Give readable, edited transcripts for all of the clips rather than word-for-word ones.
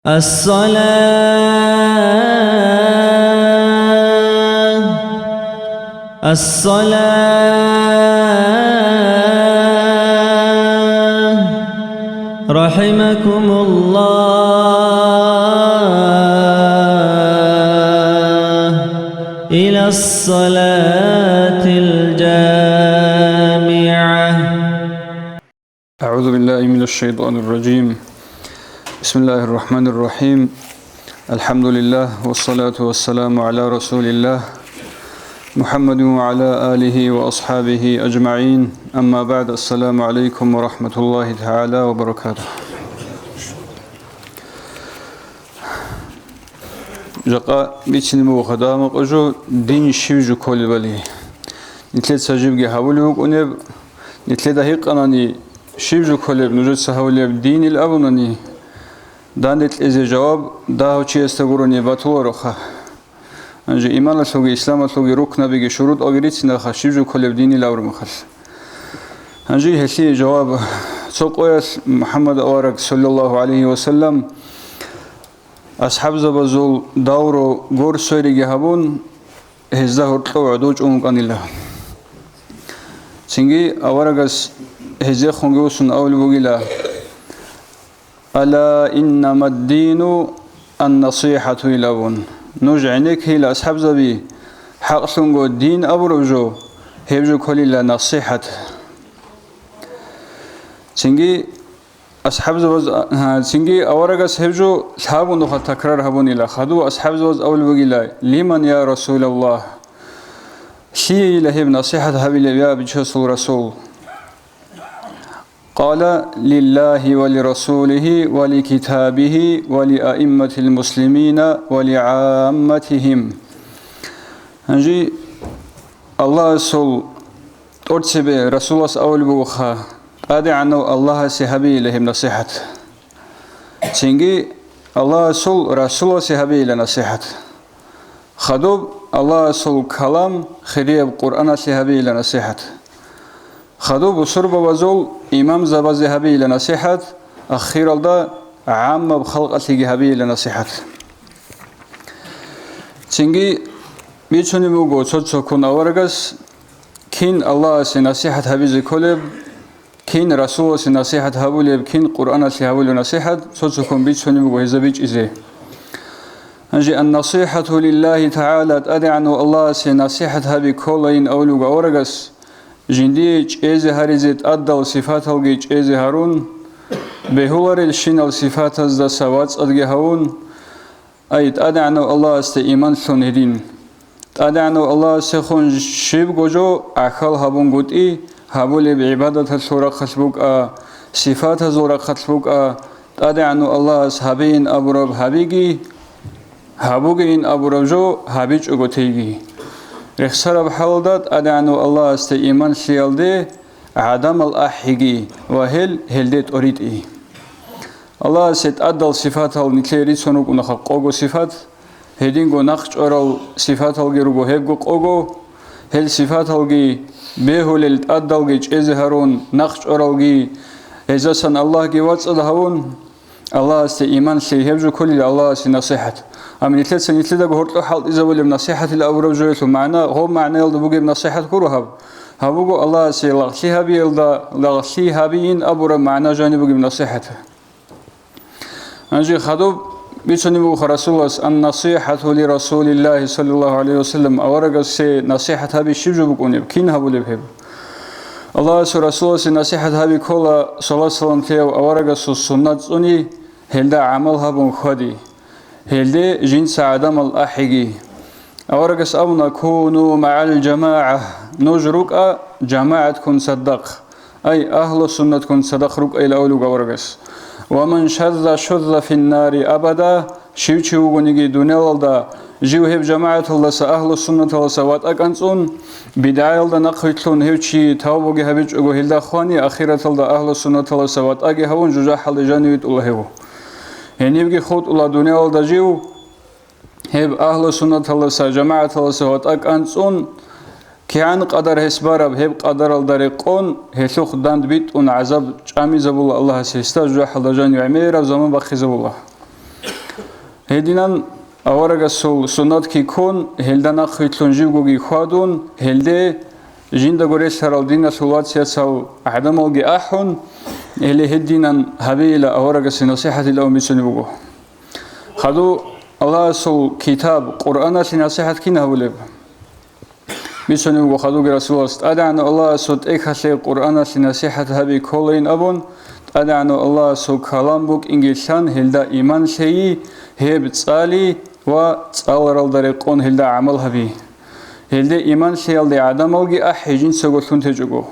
الصلاة رحمكم الله إلى الصلاة الجامعة. أعوذ بالله من الشيطان الرجيم. بسم الله الرحمن الرحيم. الحمد لله والصلاة والسلام على رسول الله محمد وعلى آله وأصحابه أجمعين. أما بعد، السلام عليكم ورحمة الله تعالى وبركاته. جاء بيتني مخدام قجو دين شيوج كل بالي نتلت سجيب جهولي وقنب نتلت هيق أناني شيوج كل بنوجد سهولي بدين الأبناني دانت إذا جواب داو شيء استغروني بطول رخا أنجي إيمان لسوي إسلام لسوي ركنا بيجي شروط أغريت نخا شيوج كل بدين الأور مخل أنجي هسي جواب سوقيس محمد أورك صلى الله عليه وسلم أصحاب زبزول داورو غور سوري جهابون هزده هرطلو عدوج أمك الله سنجي أورغس هزي خنجوسن أول بغيلا ألا إنما الدين النصيحة إلون نجعنك هي لأصحاب زبي حق سنجو الدين أبرجو هبجو كل لا نصيحة سنجي أصحاب زوج سنجي أورجس هبجو صحابون دخل تكرار هبون إلى خدو أصحاب زوج أول بقيلا لمن يا رسول الله شيء لهب نصيحة هبي لبيا بجسول رسول قال لله ولرسوله ولكتابه ولأئمة المسلمين ولعامتهم. هنجي الله رسول أرتبه رسول الله أول بوخا أدعى عنه الله سهبي لهم نصيحة سنجي الله رسول سهبي لنصيحة خدوب الله رسول كلام خريب قرآن سهبي لنصيحة خدوب وصرب وزول إمام زبا سهبي لنصيحة أخير الله عام بخلق سهبي لنصيحة سنجي بيتوني بوغو تسكون أورغس كين الله سنصيحة هبي كلب كين رسول نصيحة هبولي كين قرآن هبولي نصيحة صوتكم بيتشوني وهذا بيج إزاي أنجي النصيحة لله تعالى أدعى عنه الله نصيحة هبي كلين أولوغ أورغس جندي إزي هرزت أدل صفات الجيج إزي هارون بهولر الشين الصفات الزا سوات أدجي هون أيد أدعى عنه الله إيمان ثنهدين أدعى عنه الله سخون شيب جوجو أخال هبون قدئي هابولي بعبادة السورة خسبوك صفات الزورة خسبوك أدعنو الله هابين أبرب هابيجي هابوجين أبرب جو هابيج أغتيجي رخصر بحالدات أدعنو الله إيمان سيالدي عدم الأحيجي وهل هلدت أريدي الله ست أدل صفات النكليري سنوك ونخق أوغو صفات هدينغو نخش أرال صفات الجروغو هبغو أوغو هل صفات الجي بهول الأدلجيج إزهارون نخش أرالجي إزاسن الله جي واتسالهون الله إيمان سيهبجو كل الله نصيحة أمن يتلت سنتلت جهرت حال إذا ولي نصيحة الأورب جويته معنا هو معنى يلد بوجي نصيحة كروهب هبوجو الله لغسيها بيلد لغسيها بين أبورب معنا جاني بوجي نصيحته أنجي خدوب بيتوني بوخ رسول الله النصيحة لرسول الله صلى الله عليه وسلم أورجس نصيحة هبي شجوا بكوني كين هبولي بهب الله رسول الله نصيحة هبي كلا صلى الله عليه وسلم تيو أورجس السنة أني هلدا عملها بنخدي هلدا جنس عدم الأحيجي أورجس أو نكونوا مع الجماعة نجرك جماعة كن صدق أي أهل السنة كن صدق رك إلى أولو أورجس ومن شذ في النار أبدا شيوشي وغنيجي دونيلدا جوهب جماعة الله أهل السنة الله سوات أكنسون بداية الله نقيتلون هيوشي توبوغي هبيج أغو هلدا خواني أخيرة الله أهل السنة الله سوات أغي هون جوجاح الله جانيوت الله هو هنيبغي خود الله دونيلدا جيو هب أهل السنة الله جماعة الله سوات أكنسون كيان قدر هسبارب هب قدر الدريقون هسوخ داند بيت عذاب جامي زبول الله سيستاجو حلجان يعمير زمان بخي زبول الله هدينان أورجس سنات كي كون هلدنا خيطلون جيبوجي خادون هلدي جندا غوريس هرالدينا سولاتسيا سو عدمالجي أحون اللي هدينان هبيلا أورجس نصيحة الأم بسنبوجو خدو الله سو كتاب قرآن نصيحة كنا هولب بسنبوجو خدو رسول الله أدعنا الله سو تأخذ قرآن نصيحة هبي كولين أبون أدعنا الله سو كلام بوك إنجلشان هلدا إيمان شيء هب تصالي وتصال رالدرقون هلدا عمل هبي هلدا إيمان شيء هلدا عدم الجي أحجين سقولون تجوجو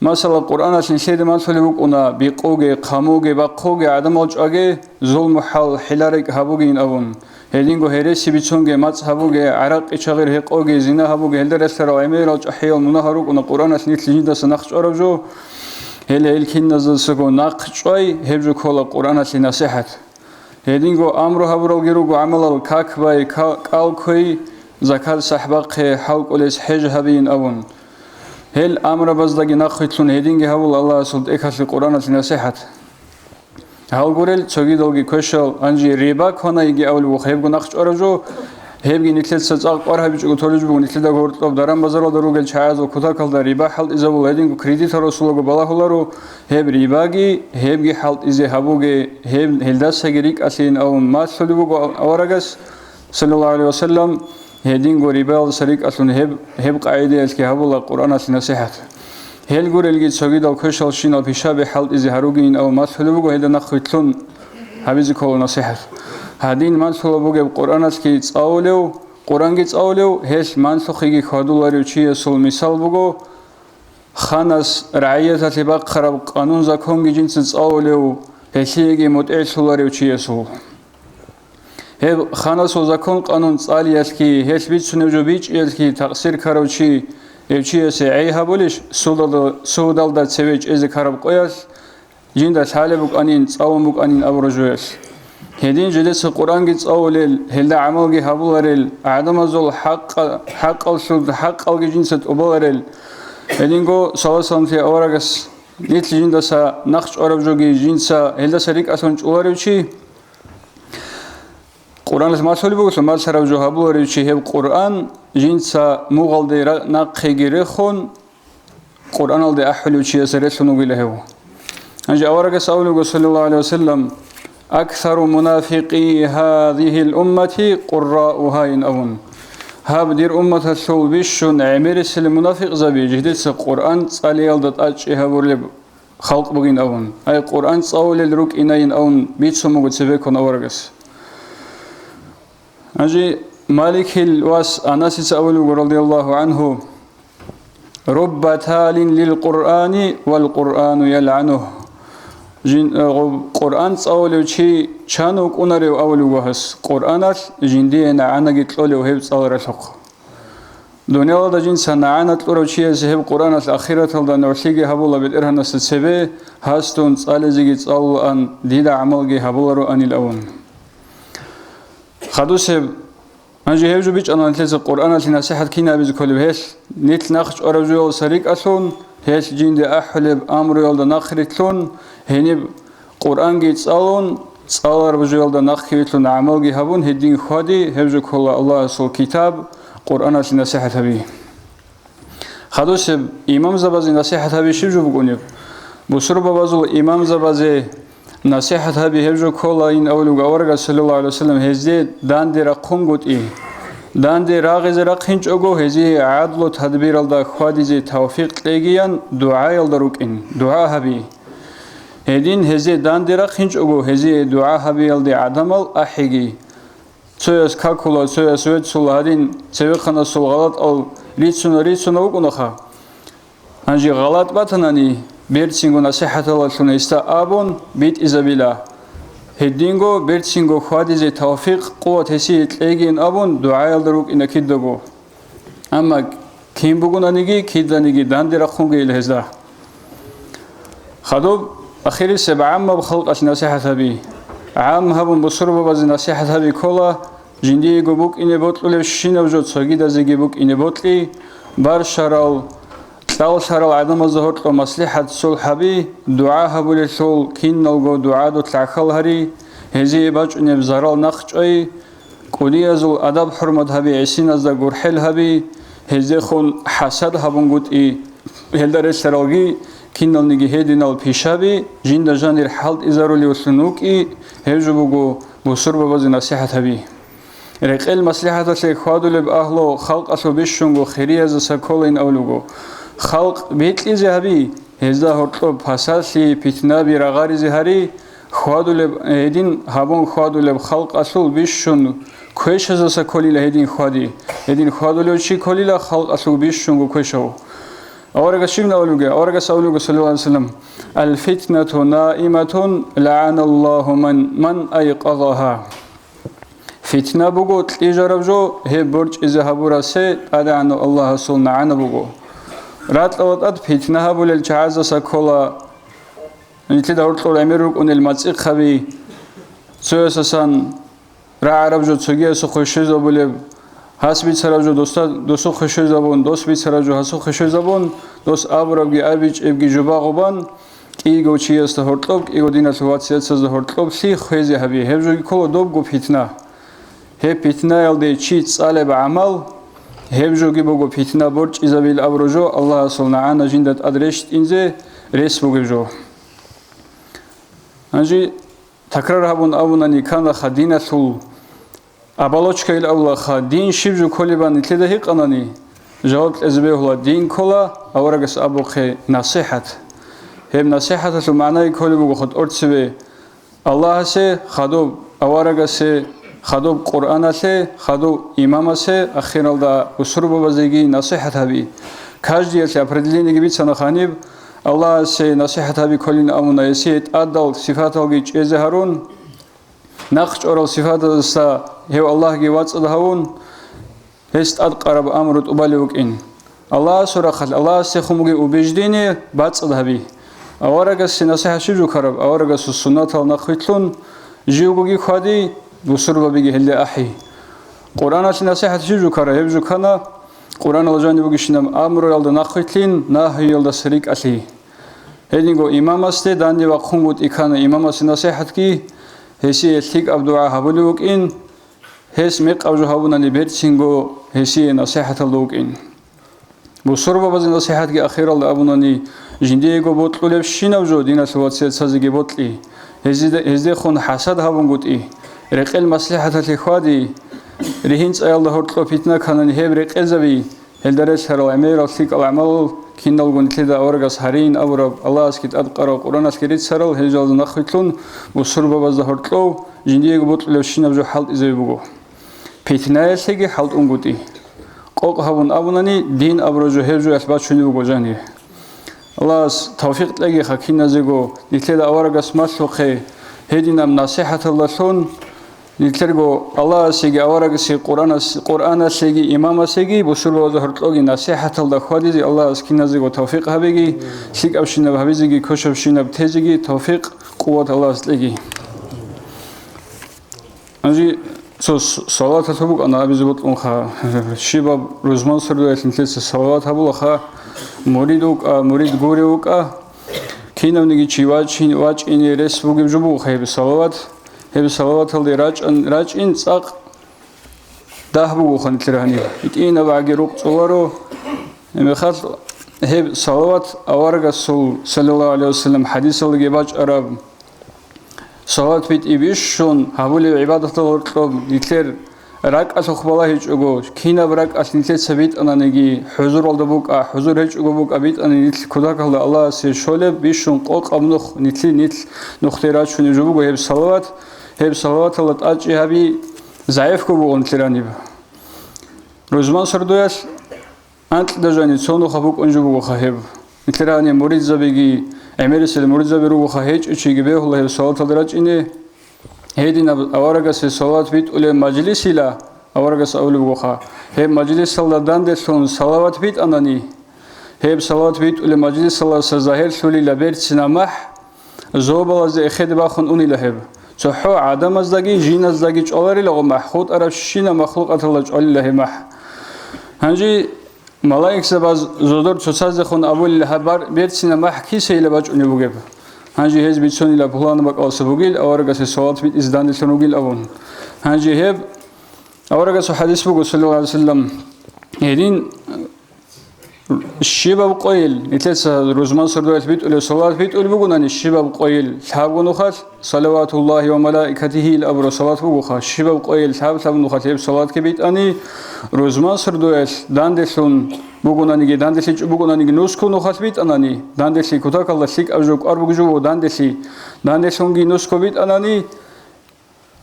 مثلا القرآن شيء ما سلبوك أنا بيقوجي قاموجي بقوجي عدم الجاجي ظلم حال حلارك هبوجين أبون هلينجو هرسي بيتشونجي ماتس هبوجي عراق إشغير هقوجي زنا هبوجي هلدا رسالة عمير الجحيل منهروك أنا القرآن نيتلين دا سنخش أرجو هلا الكين نزل سكو ناقشوي هبجو كولا القرآن نصيحة هدينجو أمره هبرو جيروجو عمل الكاكباي كالكوي زكاة صحبق حلق وليس حج هبين أبون هل أمر بزدقي ناقشون هدينجي هول الله سلط إكاس القرآن نصيحة هل قريل تجيدلجي كشل أنجي ريبا كنا يجي أول وخيبجو ناقش أرجو هبجي نتلت سزاق أره بيجو تولجو نتلت دعوت طب درام بزرو دروجل شاعز وكتار كل دريبا حل إذا ولدينجو كريديت رسولو بالله هب ريباجي هبجي حل إذا هبوجي هب هلداس سجريك أسين أو ما سلبوجو أورجس صلى الله عليه وسلم هدينجو ريبال سريك أصلًا هب قاعدة الكي هبول القرآن نصيحة هل قريل جد سجيد أو كشل شين أو بيشابه حل إذا هروجين أو ما سلبوجو هذا نخيطلون هبيز كول نصيحة هادين منسوخ بوجب قرآن اسكي تصاولو قرآن كي تصاولو هش منسوخ يجي خادولاريو شيء سول مثال بوجو خانس رعية تباق خراب قانون زكون جي جنس تصاولو هشي يجي متعش سولاريو شيء سول هب خانس وزكون قانون تصالي اسكي هش بيت سنوجو بيت اسكي تقصير كاروشي يبشي سعي هبولش سودال دا تسويج إذا خراب قياس جندا سالبوك أنين تصاوموك أنين أبرجويس هدين جلس القرآن جت أولل هلا عمل جه هبولرل عدم زول حق السود حق الجنس أبولرل هدين جو سلاسل في أورجس نيت جندا سا نخش أرب جوجي جنسا هلا سريك أصلاً أولريوشي قرآن ما سلبوك سما سرب جو هبولريوشي هب قرآن جنسا مغل دي نقيجرخون قرآن الدي أحلوشي سرسونو بيلهو أنجي أورجس أولو صلى الله عليه وسلم أكثر منافقي هذه الأمة قراؤها ينأون هاب دير أمة السول بيشون عميرس المنافق زبي جهدت القرآن صالي يلدت أجئها برلب خلق بغين أون أي قرآن صاول الروك إناين أون بيتسمو قد سبيكون أورغس أجي مالك الواس أناس سأولو رضي الله عنه رب تال للقرآن والقرآن يلعنه قرآن صاولو شيء شانوك أناريو أولو وهس قرآنات جندينا عنا جتلو هيب صار رشق دنيا الله جنس عنا تلو شيء زهب قرآنات الأخيرة الله نرسيجي هبولا بالإرهان السبب هاستون صال زيجي صال أن ديدا عمل جي هبولا أن الأون خدوسب أنجي هيجو بيج أنا نتلز القرآنات نصيحة كينا بيزكول بهش نيت نخش أرجو سريك أصون هش جند أحلب أمر يالد نخريتلون هني قرآن جيت صالون صالر بجوال ده نخيتلون عمل جي هبون هدين خادي هبجو كلا الله سول كتاب قرآن نصيحة هبي خدوس إمام زبازي نصيحة هبي شبجو بقوليب بسر ببازو إمام زبازي نصيحة هبي هبجو كلا إن أولو جوارج صلى الله عليه وسلم هزي دان دي رقم قط دان دي راغز رقينج أجو هزي عدل تدبير الله خادي زي توفيق لجيان دعاء الدروك إن دعاء هبي هدين هزي دان دي رقينج أجو هزي دعاء هبي الدي عدمل أحيجي سويس كاكولا سويس ويد سول هدين سويخنا سول غلط أو ريتسونا وكناخا أنجي غلط باتناني بيرتسينغو نصيحة الله سنة استأبون بيت إزابيلا هدينغو بيرتسينغو خادي زي توفيق قوة هسي تلاقين أبون دعاء الدروك إنا كيدوغو أما كيم بغونا نيجي كيدا نيجي دان دي رقونغي الهزا خدوب أخيري سبع عام بخلق أش نصيحة هبي عام هبون بصرب بازي نصيحة هبي كولا جندي بوك إني بوتلو لشينا وجود سوغيدا زيجي بوك إني بوتلي بار شرال تاو شرال عدم الظهور مصلحة صلح بي دعاء هبول الشول كين نلقو دعاء دو تلعخل هري هزي باچنب زرال نخچای قلیازل ادب حرمت هبی عسین از گرحل هبی هزي خون حسد هبون گوت ای هلدر سراغی کینال نگی هدینال پیشابی جند جانیر حالت ازارولی وسنوک ای هجو بگو بسر ببازی نصیحت هبی رقل مصلحت اصلی خوادو لب اهلو خلق اصلو بشونگو خیری از سکولین اولوگو خلق بیت لیزی هبی هزده هرطلو پساسی پیتنا بی رغاری زهری خوادو لب هدین هبون خوادو لب خلق اصلو بشون کوش از سکولی لهدین خوادی هدین خوادو لب چی کولی ل خلق اصلو بشونگو کوشو أورجع شيء أولوجا أورجع سأولوجا صلى الله عليه وسلم الفتنة نائمة لعن الله من أيقظها فتنة بقول إجارة جو هي برج إذا هبورا سه أدعنا الله سلنا عنا بقول رات أوقات فتنة هبول الجهاز سكولا نتلي دورت لو أميرك أن المسيح خبي سويسان رعرب جو تسجيه سخوشي زبولة حسبی سراجو دوستو خوشی زبون دوست بی سراجو حسو خوشی زبون دوست آبرابگی آبیچ ابگی جباغوبان ایگو چی است هرتلوب ایگو دینا سواتسیت ساز هرتلوب سی خویزی هبی هبجوگی کلو دوب گو پیتنا هب پیتنا یلده چیت ساله به عمل هبجوگی بگو پیتنا برچ ایزابیل ابروجو الله سلنا عنا جندت ادرشت اینزه ریس بگو جو انجی تکرار هبون آبونانی کانا خدینه سول أبالوشك إلى الله خادين شبجو كلبان إتلده قناني جواب أزبيه الله دين كلا أورجس أبوخ نصيحة هم نصيحة المعنى كلبو خد أرتسبه الله سه خدوب أورجس خدوب قرآن سه خدوب إمام سه أخيرا الله وسرب بزيجي نصيحة هبي كاجدي أتى أبردلين جبيت سنخانيب الله سه نصيحة هبي كلنا أمنا يسيت أدل صفات الجيج إزهارون نقش أورال صفات السا هو الله جي واتس دهون هست أدقرب أمرت أباليوك إن الله سورة خل الله سخموجي وبجديني باتس دهبي أورجس نصيحة شجو كرب أورجس السنة النخيتلون جيوجي خادي بسرب بيجي هلا أحي قرآن نصيحة شجو كرب هبجو كنا قرآن الجاني بقيشنام أمر يلد نخيتلين نهي يلد سريك أثي هدينغو إمام أستي داني وقومت إكان إمام أستي نصيحة كي هسي الثق أبدوع هبلوك إن هس مق أبجو هبونا نبرتشينغو هسي نصيحة اللوك إن بسرب بز نصيحة كي أخير الله أبوناني جنديغو بطلو لبشين أبجو دينا سواتسيت سازيغي بطلي هزدي خون حسد هبون قد إيه رقل مصلحة الإخوادي رهينس أي الله هرطلو فتنة كانن هب رقل زبي هلدرس هرال أمير الثق العمل كينال قنتلدا أورغس هرين أورب الله أسكت أدقر قرآن أسكريت سرال هجال نخيتلون بسرب بز هرطلو جنديغو بطلو لبشين أبجو حالت إزاي بغو فتنة يسيغي حالت أنقودي قوق هبون أبوناني دين أبرجو هبجو أثبات شنو بغو جاني الله توفيق تلاقي خاكين نزيغو نتلدا أورغس مسلوخي هدينام نصيحة الله سون نتلرغو الله سيغي أورغسي قرآن سيغي إمام سيغي بسرب بز هرطلوغي نصيحة الله خواديزي الله أسكين نزيغو توفيق هبيغي سيك أبشينب هبيزيغي كوش أبشينب تيزيغي توفيق قوة الله سليغي أنجي صلاة تبوك أنا أبي زبط أنخا شباب روزمان سردوية تنتلس صلاة تبوك أخا مريد غوريوك كينام نيجي چي واج إني رس بوغي بجبوك هيب صلاة هيب صلاة اللي راج إن ساق ده بوغو خانتلرهاني إتئينا باقي روك صورو مخاط هيب صلاة أورغا صلى الله عليه وسلم حديث اللي باج أراب صلاة بيت إبيشون هبولي عبادة الله نتلر راك أسخبالله هيجوغو كينا براك أسنتلر سبيت أنا نجي حضور الدبوك حضور هيجوغو بوك أبيت أنا نتل كداك الله سيشولب بيشون قوق أبنخ نتل نختيرات شون يجوغو هيب صلاة الله تأجي هبي ضعيفكو بو نتلراني روزمان سردوياس أنت دجاني صونو خبوك أنجوغو خهيب نتلراني مريد زبيغي أميرس المريد زبيرو خهيج أشيغي بيه الله صلاة الدرج إني هيدين أورغس صلاة بيت أولي مجلس إلى أورغس أولي بوخا هيب مجلس الله داندسون صلوات بيت أناني هيب صلاة بيت أولي مجلس الله سزاهر سولي لبيت سنامح زوب الله زي إخيد باخن أوني لهب صحو عدم أزدقي جين أزدقي جعلاري لغو محخوط أرب شينا مخلوقات الله جعلي له مح هنجي ملايك سباز زودر تساز خون أول هبار بيت سينما حكي سيل باج أني بوجب Hanji hez bitshoni la pulana bak alsabugil awaragas salat bit izdan sonugil avon. Hanji heb awaragas hadis bugo sallallahu alaihi wasallam edin الشباب قويل نتلسى رزمان سردوات بيت ولا صلاة بيت ولا بقولنا الشباب قويل ثاب ونخات صلوات الله وملائكته الأبر صلاة بقوخا الشباب قويل ثاب نخات يب صلاة كبيت أني رزمان سردوات داندسون بقولنا نيجي داندسي بقولنا نيجي نسكو نخات بيت أناني داندسي كتاك الله سيك أرجوك أربك جو داندسون جي نسكو بيت أناني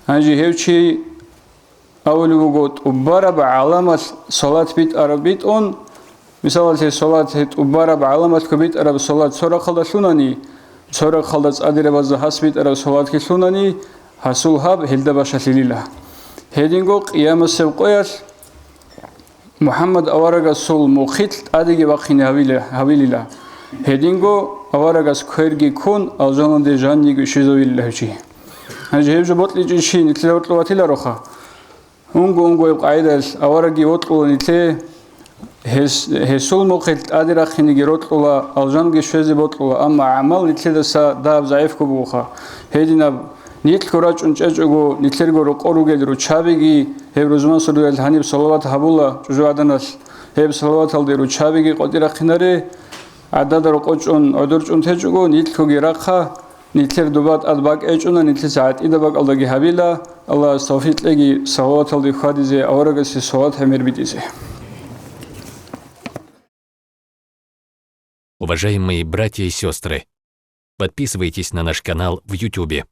هنجي هيوشي أول بقول وبارب علامة صلاة بيت أربيت أون مثال صلاة أبارة بعلامات كبيت أرب صلاة سورة خلص سناني سورة خلص أدري بزه حسبيت أرب صلاة كسناني حصل هاب هلدا باشا لله هدينغو قيام السبقيات محمد أورغا سول مخيط أديجي باقين هابيلله هدينغو أورغا سكيرجي كون أوزان دي جاني كشيزوي الله شيء هنجيب جبوت لي شيء نتلا وطلواتي لا روخا أونغو يبقى أورغي وطلو نتلا هسول مخيط أدري خيني جروت ولا أوزان كشيزي بطلوا أما عمل نتلا سا داب ضعيف كبوخا هدينا نيتل كراج أنجأجو نيتل كرو قرو جدرو شابيجي هب رزمان سردو الهاني بصلوات هبولا جزء عدناس هب صلوات هالدرو شابيجي قدر خناري عدد رقوجون عدرجون تجو نيتل كجراخا نيتل دوبات أدباق أجونا نيتل ساعات إذا بق الله جهابيلا الله استوفيت لجي صلوات هالدي خادزة أورجس صلوات همير بديزه. Уважаемые братья и сестры, подписывайтесь на наш канал в YouTube.